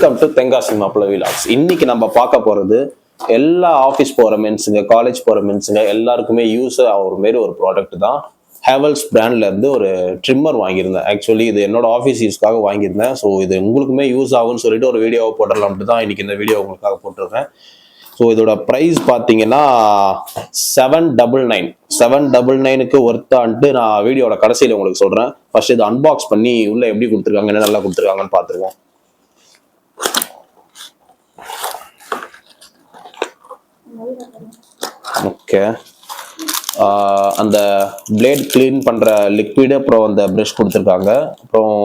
Welcome to Tenkasi மாப்பிள்ளை vlogs. இன்னைக்கு நம்ம பார்க்க போறது எல்லா ஆஃபீஸ் போற மென்ஸுங்க, காலேஜ் போற மென்ஸுங்க எல்லாருக்குமே யூஸ் ஆகிற மாரி ஒரு ப்ராடக்ட் தான். ஹேவல்ஸ் பிராண்ட்ல இருந்து ஒரு ட்ரிம்மர் வாங்கியிருந்தேன். ஆக்சுவலி இது என்னோட ஆஃபீஸ் யூஸ்க்காக வாங்கியிருந்தேன். ஸோ இது உங்களுக்குமே யூஸ் ஆகும்னு சொல்லிட்டு ஒரு வீடியோவை போடலாம்ட்டு தான் இன்னைக்கு இந்த வீடியோ உங்களுக்காக போட்டிருக்கேன். ஸோ இதோட ப்ரைஸ் பார்த்தீங்கன்னா $799 ஒர்த்தான்ட்டு நான் வீடியோட கடைசியில் உங்களுக்கு சொல்கிறேன். ஃபர்ஸ்ட் இதை அன்பாக்ஸ் பண்ணி உள்ள எப்படி கொடுத்துருக்காங்க, என்ன நல்லா கொடுத்துருக்காங்கன்னு பார்த்துருக்கோம். ஓகே, அந்த பிளேட் கிளீன் பண்ணுற லிக்விடு, அப்புறம் அந்த ப்ரஷ் கொடுத்துருக்காங்க. அப்புறம்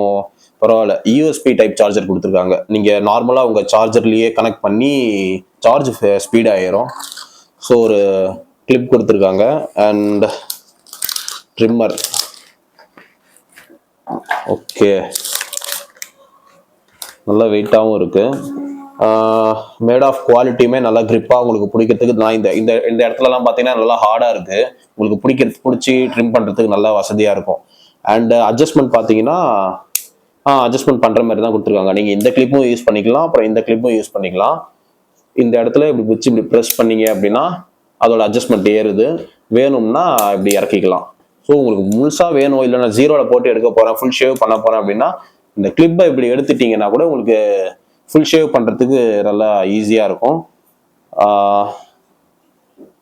பரவாயில்ல, யூஎஸ்பி டைப் சார்ஜர் கொடுத்துருக்காங்க. நீங்கள் நார்மலாக உங்கள் சார்ஜர்லேயே கனெக்ட் பண்ணி சார்ஜ் ஸ்பீட் ஆயிரும். ஸோ ஒரு கிளிப் கொடுத்துருக்காங்க அண்ட் ட்ரிம்மர். ஓகே, நல்லா வெயிட்டாகவும் இருக்குது. மேட் ஆஃப் குவாலிட்டியுமே நல்லா கிரிப்பாக உங்களுக்கு பிடிக்கிறதுக்கு. நான் இந்த இந்த இந்த இடத்துலலாம் பார்த்தீங்கன்னா நல்லா ஹார்டாக இருக்குது. உங்களுக்கு பிடிச்சி ட்ரிம் பண்ணுறதுக்கு நல்லா வசதியாக இருக்கும். அண்ட் அட்ஜஸ்ட்மெண்ட் பார்த்தீங்கன்னா அட்ஜஸ்ட்மெண்ட் பண்ணுற மாதிரி தான் கொடுத்துருக்காங்க. நீங்கள் இந்த கிளிப்பும் யூஸ் பண்ணிக்கலாம், அப்புறம் இந்த கிளிப்பும் யூஸ் பண்ணிக்கலாம். இந்த இடத்துல இப்படி பிடிச்சி இப்படி ப்ரெஸ் பண்ணீங்க அப்படின்னா அதோட அட்ஜஸ்ட்மெண்ட் ஏறுது. வேணும்னா இப்படி இறக்கிக்கலாம். ஸோ உங்களுக்கு முழுசாக வேணும், இல்லை நான் ஜீரோவில் போட்டு எடுக்க போகிறேன், ஃபுல் ஷேவ் பண்ண போகிறேன் அப்படின்னா இந்த கிளிப்பை இப்படி எடுத்துட்டிங்கன்னா கூட உங்களுக்கு ஃபுல் ஷேவ் பண்ணுறதுக்கு நல்லா ஈஸியாக இருக்கும்.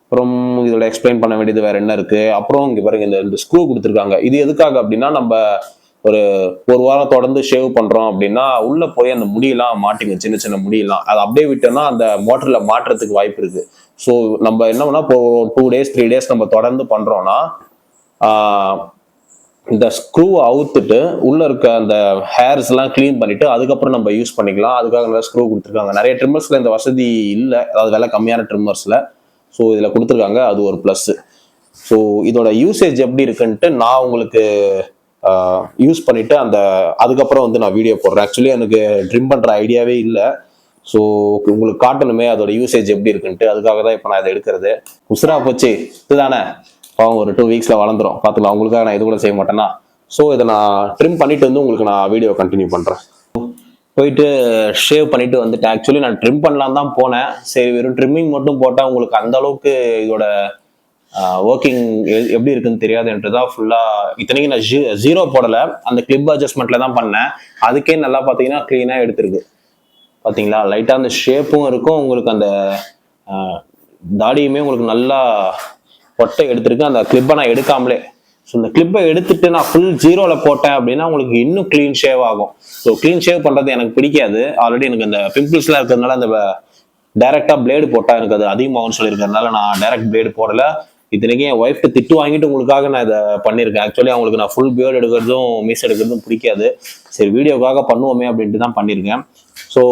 அப்புறம் இதோட எக்ஸ்பிளைன் பண்ண வேண்டியது வேறு என்ன இருக்குது. அப்புறம் இங்கே பாருங்க, இந்த ஸ்க்ரூ கொடுத்துருக்காங்க. இது எதுக்காக அப்படின்னா, நம்ம ஒரு வாரம் தொடர்ந்து ஷேவ் பண்ணுறோம் அப்படின்னா உள்ளே போய் அந்த முடியெல்லாம் மாட்டிங்க, சின்ன சின்ன முடியெல்லாம். அதை அப்படியே விட்டோம்னா அந்த மோட்டரில் மாட்டுறதுக்கு வாய்ப்பு இருக்குது. ஸோ நம்ம என்ன பண்ணால் இப்போ 2 days 3 days நம்ம தொடர்ந்து பண்ணுறோன்னா இந்த ஸ்க்ரூவை அவுத்துட்டு உள்ள இருக்க அந்த ஹேர்ஸ் எல்லாம் கிளீன் பண்ணிட்டு அதுக்கப்புறம் நம்ம யூஸ் பண்ணிக்கலாம். அதுக்காக நல்லா ஸ்க்ரூ கொடுத்துருக்காங்க. நிறைய ட்ரிம்மர்ஸ்ல இந்த வசதி இல்லை, அதாவது விலை கம்மியான ட்ரிம்மர்ஸ்ல. ஸோ இதில் கொடுத்துருக்காங்க, அது ஒரு ப்ளஸ். ஸோ இதோட யூசேஜ் எப்படி இருக்குன்ட்டு நான் உங்களுக்கு யூஸ் பண்ணிட்டு அதுக்கப்புறம் நான் வீடியோ போடுறேன். ஆக்சுவலி எனக்கு ட்ரிம் பண்ற ஐடியாவே இல்லை. ஸோ உங்களுக்கு காட்டணுமே அதோட யூசேஜ் எப்படி இருக்குன்ட்டு, அதுக்காக தான் இப்போ நான் இதை எடுக்கிறது. உசுரா போச்சு இதுதானே, ஒரு 2 weeksல வளர்ந்துரும். பார்த்துக்கலாம். உங்களுக்காக நான் இது கூட செய்ய மாட்டேன்னா. ஸோ இதை நான் ட்ரிம் பண்ணிட்டு உங்களுக்கு நான் வீடியோ கண்டினியூ பண்ணுறேன். போயிட்டு ஷேவ் பண்ணிட்டு வந்துட்டு, ஆக்சுவலி நான் ட்ரிம் பண்ணலாம் தான் போனேன். சரி, வெறும் ட்ரிம்மிங் மட்டும் போட்டால் உங்களுக்கு அந்த அளவுக்கு இதோட ஒர்க்கிங் எப்படி இருக்குன்னு தெரியாதுன்றதான் ஃபுல்லாக. இத்தனைக்கு நான் ஜீரோ போடலை, அந்த கிளிப் அட்ஜஸ்ட்மெண்ட்ல தான் பண்ணேன். அதுக்கே நல்லா பார்த்தீங்கன்னா க்ளீனாக எடுத்திருக்கு. பார்த்தீங்களா, லைட்டாக அந்த ஷேப்பும் இருக்கும். உங்களுக்கு அந்த தாடியுமே உங்களுக்கு நல்லா ஒட்டை எடுத்திருக்கு. அந்த கிளிப்பை நான் எடுக்காமலே, ஸோ இந்த கிளிப்பை எடுத்துட்டு நான் ஃபுல் ஜீரோவில் போட்டேன் அப்படின்னா உங்களுக்கு இன்னும் க்ளீன் ஷேவ் ஆகும். ஸோ க்ளீன் ஷேவ் பண்ணுறது எனக்கு பிடிக்காது. ஆல்ரெடி எனக்கு இந்த பிம்பிள்ஸ்லாம் இருக்கிறதுனால அந்த டைரெக்டாக பிளேடு போட்டால் எனக்கு அது அதிகமாகும்னு சொல்லியிருக்கிறதுனால நான் டைரக்ட் பிளேடு போடலை. இத்தனைக்கும் என் ஒய்ஃப்ட்டு திட்டு வாங்கிட்டு உங்களுக்காக நான் இதை பண்ணியிருக்கேன். ஆக்சுவலி அவங்களுக்கு நான் ஃபுல் பியர்டு எடுக்கிறதும் மீஸ் எடுக்கிறதும் பிடிக்காது. சரி, வீடியோக்காக பண்ணுவோமே அப்படின்ட்டு தான் பண்ணியிருக்கேன். ஸோ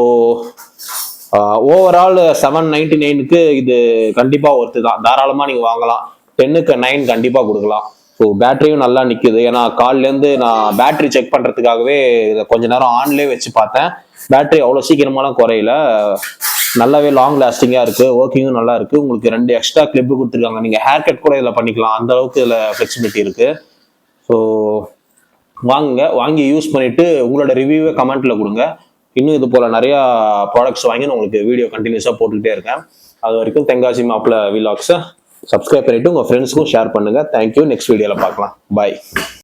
ஓவரால் $799 இது கண்டிப்பாக ஒர்த்து தான். தாராளமாக நீங்கள் வாங்கலாம். 10க்கு 9 கண்டிப்பாக கொடுக்கலாம். ஸோ பேட்டரியும் நல்லா நிற்குது. ஏன்னா கால்லேருந்து நான் பேட்டரி செக் பண்ணுறதுக்காகவே இதை கொஞ்ச நேரம் ஆன்லேயே வச்சு பார்த்தேன். பேட்டரி அவ்வளோ சீக்கிரமாலாம் குறையில, நல்லாவே லாங் லாஸ்டிங்காக இருக்குது. ஒர்க்கிங்கும் நல்லா இருக்குது. உங்களுக்கு 2 எக்ஸ்ட்ரா கிளிப்பு கொடுத்துருக்காங்க. நீங்கள் ஹேர் கட் கூட இதில் பண்ணிக்கலாம், அந்த அளவுக்கு இதில் ஃப்ளெக்சிபிலிட்டி இருக்குது. ஸோ வாங்கி யூஸ் பண்ணிவிட்டு உங்களோட ரிவ்யூவை கமெண்ட்டில் கொடுங்க. இன்னும் இது போல் நிறையா ப்ராடக்ட்ஸ் வாங்கி நான் உங்களுக்கு வீடியோ கண்டினியூஸாக போட்டுக்கிட்டே இருக்கேன். அது வரைக்கும் தென்காசி மாப்பிள்ளை விலாக்ஸை சப்ஸ்கிரைப் பண்ணிவிட்டு உங்கள் ஃப்ரெண்ட்ஸுக்கும் ஷேர் பண்ணுங்கள். தேங்க்யூ. நெக்ஸ்ட் வீடியோவில் பார்க்கலாம். பாய்.